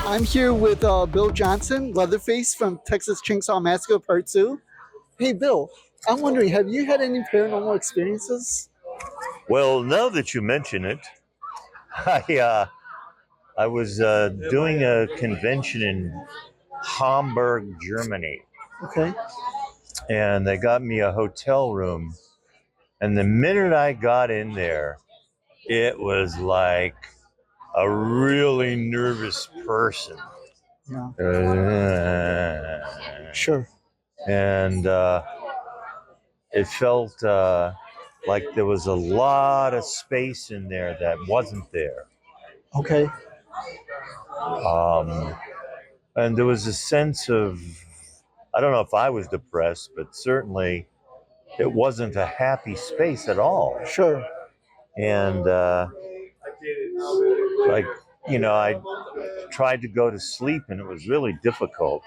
I'm here with Bill Johnson, Leatherface from Texas Chainsaw Massacre Part 2. Hey, Bill, I'm wondering, have you had any paranormal experiences? Well, now that you mention it, I was doing a convention in Hamburg, Germany, Okay. and they got me a hotel room. And the minute I got in there, it was like a really nervous person. Yeah. Uh, Sure. and it felt like there was a lot of space in there that wasn't there. Okay. Um, and there was a sense of, I don't know if I was depressed, but certainly it wasn't a happy space at all. Sure. And like, I tried to go to sleep and it was really difficult,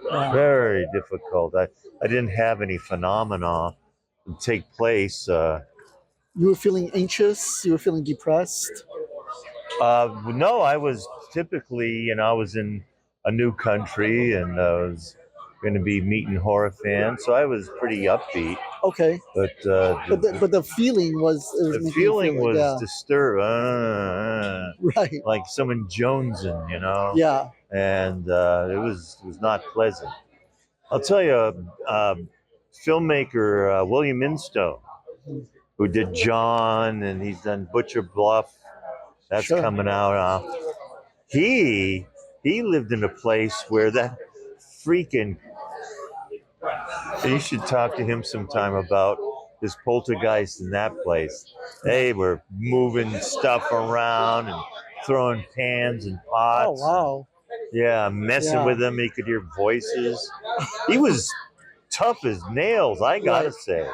Yeah. very difficult. I didn't have any phenomena take place. You were feeling anxious? You were feeling depressed? No, I was typically, I was in a new country and I was going to be meeting horror fans, so I was pretty upbeat. Okay. But But the feeling was it was the making you feel feeling like was yeah. disturbed, Right. like someone jonesing, Yeah. and it was not pleasant. I'll tell you, filmmaker William Instone, who did John, and he's done Butcher Bluff. That's Sure. coming out. He lived in a place where that freaking. You should talk to him sometime about his poltergeist in that place. They were moving stuff around and throwing pans and Oh pots. wow. Yeah, messing Yeah. with him. He could hear voices. He was tough as nails, I gotta Right. say.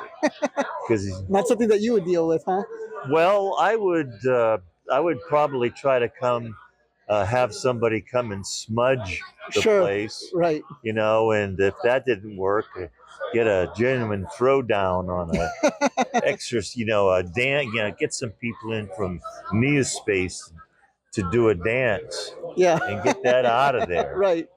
Because Not something that you would deal with, huh? well, I would probably try to come have somebody come and smudge the Sure. place, Right. and if that didn't work, get a genuine throwdown on a extra, a dance, get some people in from Nia Space to do a dance Yeah. and get that out of there, Right.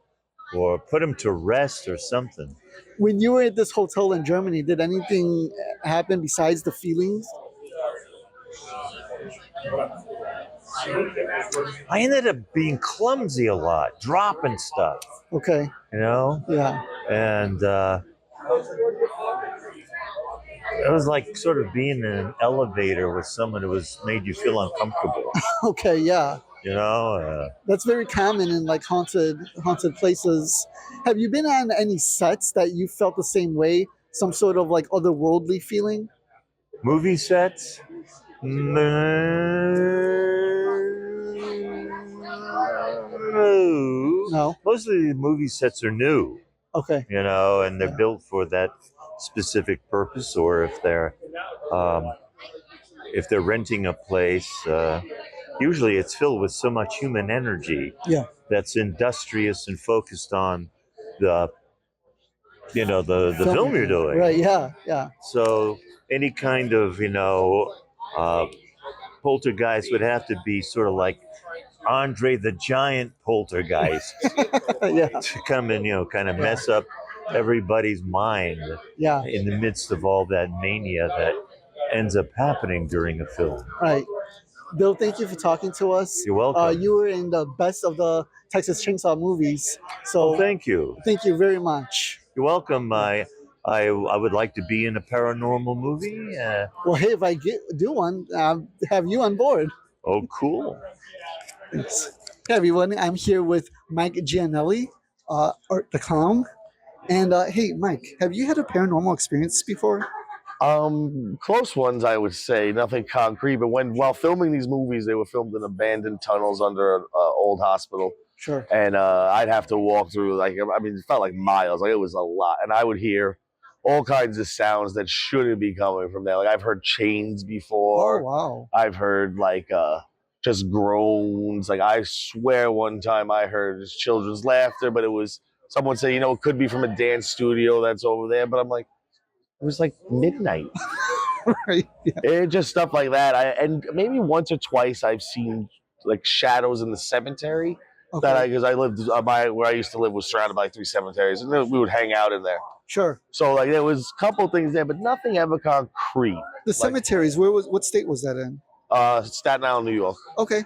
or put them to rest or something. When you were at this hotel in Germany, did anything happen besides the feelings? I ended up being clumsy a lot, dropping stuff, Okay. Yeah. and it was like sort of being in an elevator with someone who was made you feel uncomfortable. Okay. Yeah. You know, That's very common in like haunted places. Have you been on any sets that you felt the same way? Some sort of like otherworldly feeling? movie sets. No. No. Most of the movie sets are new, Okay. and they're built for that specific purpose, or um, if they're renting a place, usually it's filled with so much human energy Yeah. that's industrious and focused on the the film you're doing. Right. Yeah. Yeah. So any kind of uh, poltergeist would have to be sort of like Andre the Giant poltergeist Yeah. to come and kind of mess up everybody's mind Yeah. in the midst of all that mania that ends up happening during a film. Right. Bill, thank you for talking to us. You're welcome. You were in the best of the Texas Chainsaw movies. So Thank you. thank you very much. You're welcome. I would like to be in a paranormal movie. Well, hey, if I do one, have you on board. Oh, cool. Thanks. Hey, everyone. I'm here with Mike Giannelli, Art the Clown. And hey, Mike, have you had a paranormal experience before? Close ones, I would say, nothing concrete. But while filming these movies, they were filmed in abandoned tunnels under an old hospital. Sure. And I'd have to walk through, it felt like miles. Like, it was a lot. And I would hear all kinds of sounds that shouldn't be coming from there. Like, I've heard chains before. Oh, wow. I've heard, just groans. Like, I swear one time I heard children's laughter, but it was someone say, it could be from a dance studio that's over there. But I'm like, it was like midnight. Right. Yeah. It just stuff like that. And maybe once or twice I've seen like shadows in the cemetery, Okay. because I lived where I used to live was surrounded by 3 cemeteries, and then we would hang out in there. Sure. So like there was a couple things there, but nothing ever concrete. The cemeteries. What state was that in? Staten Island, New York. Okay.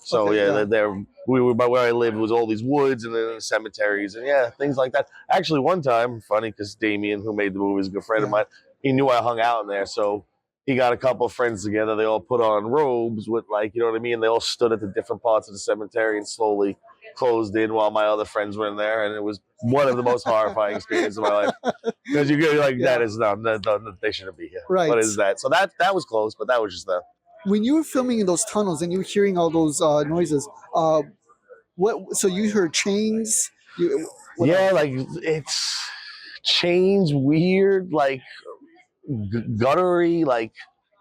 So Okay, yeah, yeah. there we were by where I lived was all these woods and then cemeteries and yeah, things like that. Actually, one time, funny because Damien, who made the movie, is a good friend of Yeah. mine. He knew I hung out in there, so he got a couple of friends together. They all put on robes with like, you know what I mean. They all stood at the different parts of the cemetery and slowly closed in while my other friends were in there, and it was one of the most horrifying experiences of my life because you get like Yeah. that is they shouldn't be here. Right. What is that? So that was close, but that was just that. When you were filming in those tunnels and you were hearing all those noises, what? So you heard chains? What Yeah, else? like it's chains, weird, like guttery, like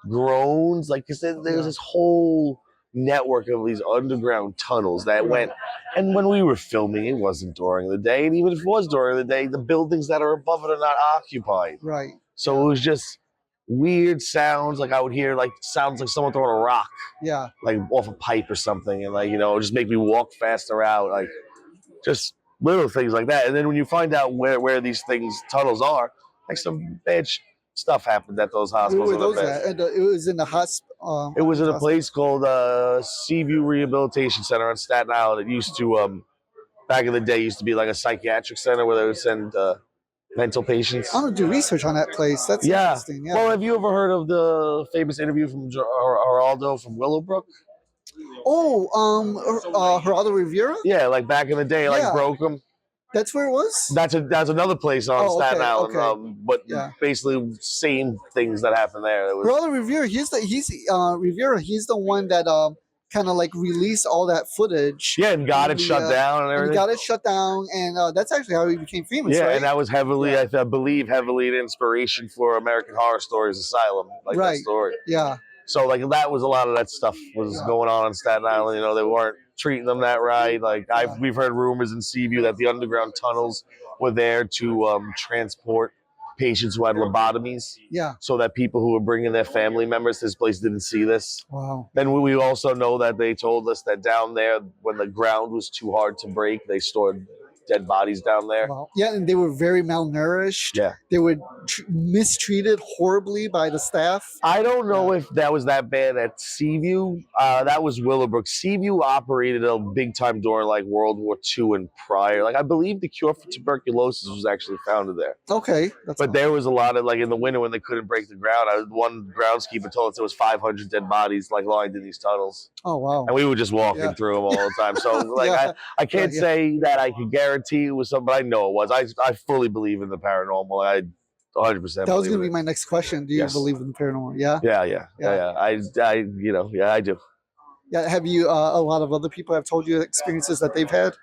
groans, like because there's Yeah. this whole network of these underground tunnels that went. And when we were filming, it wasn't during the day, and even if it was during the day, the buildings that are above it are not occupied. Right. So it was just weird sounds. Like I would hear like sounds like someone throwing a rock, Yeah. like off a pipe or something, and like it would just make me walk faster out, like just little things like that. And then when you find out where these tunnels are, like some bad stuff happened at those Where hospitals. were those at? And, it was in the hospital. It was in a place called Seaview Rehabilitation Center on Staten Island. It used to, back in the day, used to be like a psychiatric center where they would send mental patients. I'm gonna do research on that place. That's interesting. Yeah. Well, have you ever heard of the famous interview from Geraldo from Willowbrook? Oh, Geraldo Rivera. Yeah, like back in the day, like Yeah. broke them. That's where it was. That's another place on Oh, Staten okay, Island, okay. but Yeah. basically same things that happened there. It was, Geraldo Rivera. Rivera. He's the one that kind of like released all that footage. yeah, and got in it shut down and And everything. he got it shut down, and that's actually how he became famous, Yeah, right? and that was heavily, Yeah. I believe, heavily an inspiration for American Horror Stories Asylum, like that Right. story. Yeah. So like that was a lot of that stuff was going on Staten Island. You know, they weren't treating them that right. Like we've heard rumors in Seaview that the underground tunnels were there to transport patients who had lobotomies, Yeah. so that people who were bringing their family members to this place didn't see this. Wow. Then we also know that they told us that down there, when the ground was too hard to break, they stored dead bodies down there. Wow. Yeah, and they were very malnourished. Yeah. They were mistreated horribly by the staff. I don't know if that was that bad at Seaview. That was Willowbrook. Seaview operated a big time during like World War II and prior. Like I believe the cure for tuberculosis was actually founded there. Okay. But there was a lot of like in the winter when they couldn't break the ground. One groundskeeper told us there was 500 dead bodies like lined in these tunnels, Oh wow. and we were just walking through them all the time. So like Yeah. I can't say that I can guarantee it was something, but I know it was. I fully believe in the paranormal. I 100%. That was going to be my next question. Do you Yes. believe in the paranormal? Yeah. Yeah. I do. Yeah. Have you? A lot of other people have told you experiences that they've had.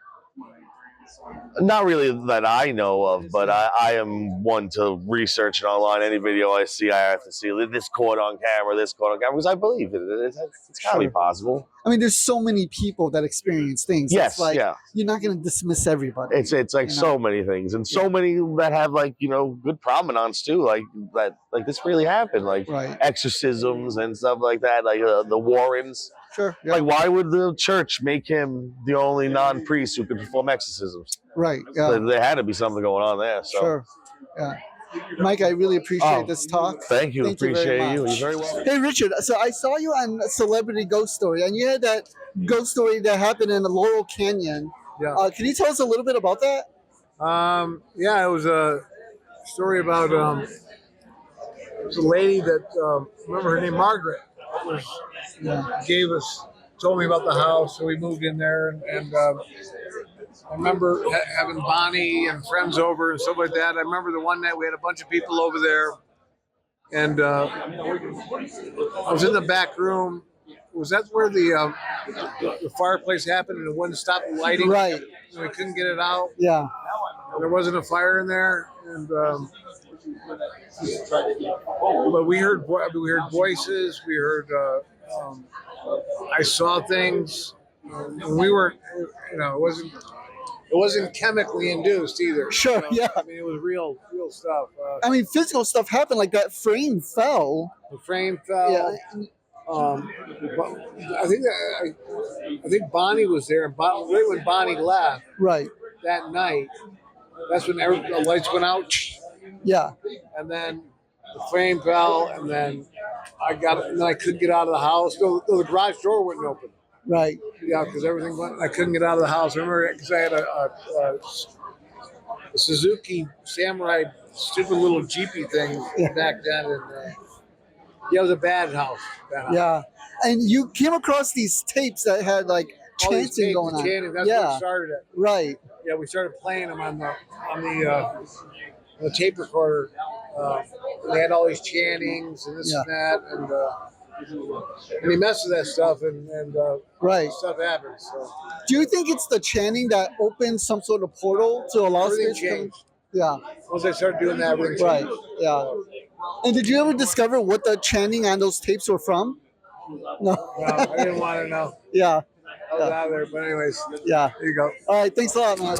Not really that I know of, but I am one to research it online. Any video I see, I have to see this caught on camera, because I believe it. It's got to be Sure. possible. I mean, there's so many people that experience things. Yes, It's like, yeah. You're not going to dismiss everybody. It's like You know? so many things, and so many that have like good provenance too, like that, like this really happened, like Right. exorcisms and stuff like that, like the Warrens. Sure. Yeah. Like, why would the church make him the only non-priest who could perform exorcisms? Right. Yeah. There had to be something going on there. So. Sure. Yeah. Mike, I really appreciate this talk. Thank you. Thank you Appreciate very you. much. You're very welcome. Hey, Richard. So I saw you on Celebrity Ghost Story, and you had that ghost story that happened in the Laurel Canyon. Yeah. Can you tell us a little bit about that? Yeah, it was a story about it was a lady that remember her name Margaret was told me about the house, so we moved in there, and I remember having Bonnie and friends over and stuff like that. I remember the one night we had a bunch of people over there, and I was in the back room. Was that where the fireplace happened and it wouldn't stop lighting? Right. And we couldn't get it out. Yeah. There wasn't a fire in there, and but we heard voices. We heard. I saw things. We weren't. It wasn't chemically induced either. Sure. Yeah. I mean, it was real stuff. I mean, physical stuff happened. Like that frame fell. The frame fell. Yeah. But I think Bonnie was there, and right when Bonnie left Right. that night, that's when the lights went out, Yeah. and then the frame fell, and then and then I couldn't get out of the house. No, the garage door wouldn't open. Right. Yeah, because everything went. I couldn't get out of the house. I remember because I had a Suzuki Samurai, stupid little Jeepy thing Yeah. back then, and yeah, it was a bad house. Bad house. Yeah. And you came across these tapes that had like All these chanting tapes going and on. chanting, that's where it started at. Right. Yeah, we started playing them on the tape recorder. They had all these chantings and this Yeah. and that, and he messed with that stuff, and Right. stuff happens. So Do you think it's the chanting that opens some sort of portal to allow everything spirits to come? changed. Yeah. Once I started doing that, everything Right. changed. Yeah. And did you ever discover what the chanting on those tapes were from? No. No, I didn't want to know. Yeah. I was out of there, but anyways, Yeah. there you go. All right. Thanks a lot, man.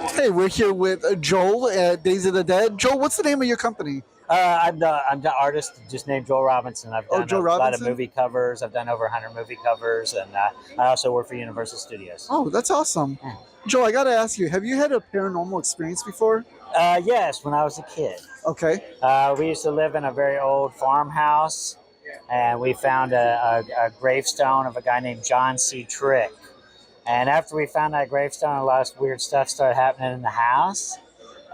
Hey, we're here with Joel at Days of the Dead. Joel, what's the name of your company? I'm the artist just named Joel Robinson. I've done Joel a lot of Robinson? movie covers. I've done over 100 movie covers, and I also work for Universal Studios. Oh, that's awesome. Yeah. Joel, I got to ask you, have you had a paranormal experience before? Yes, when I was a kid. Okay. We used to live in a very old farmhouse, and we found a gravestone of a guy named John C. Trick. And after we found that gravestone, a lot of weird stuff started happening in the house.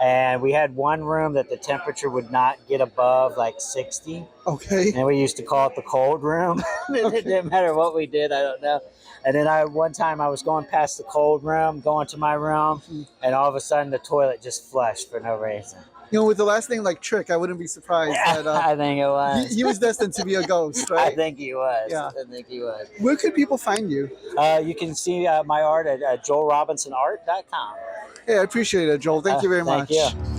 And we had one room that the temperature would not get above like 60. Okay. And we used to call it the cold room. It didn't matter what we did, I don't know. And then one time I was going past the cold room, going to my room, and all of a sudden the toilet just flushed for no reason. You know, with the last name like Trick, I wouldn't be surprised that I think it was. he was destined to be a ghost, right? I think he was. Yeah. I think he was. Where could people find you? You can see my art at joelrobinsonart.com. Hey, I appreciate it, Joel. Thank you very much. Thank you.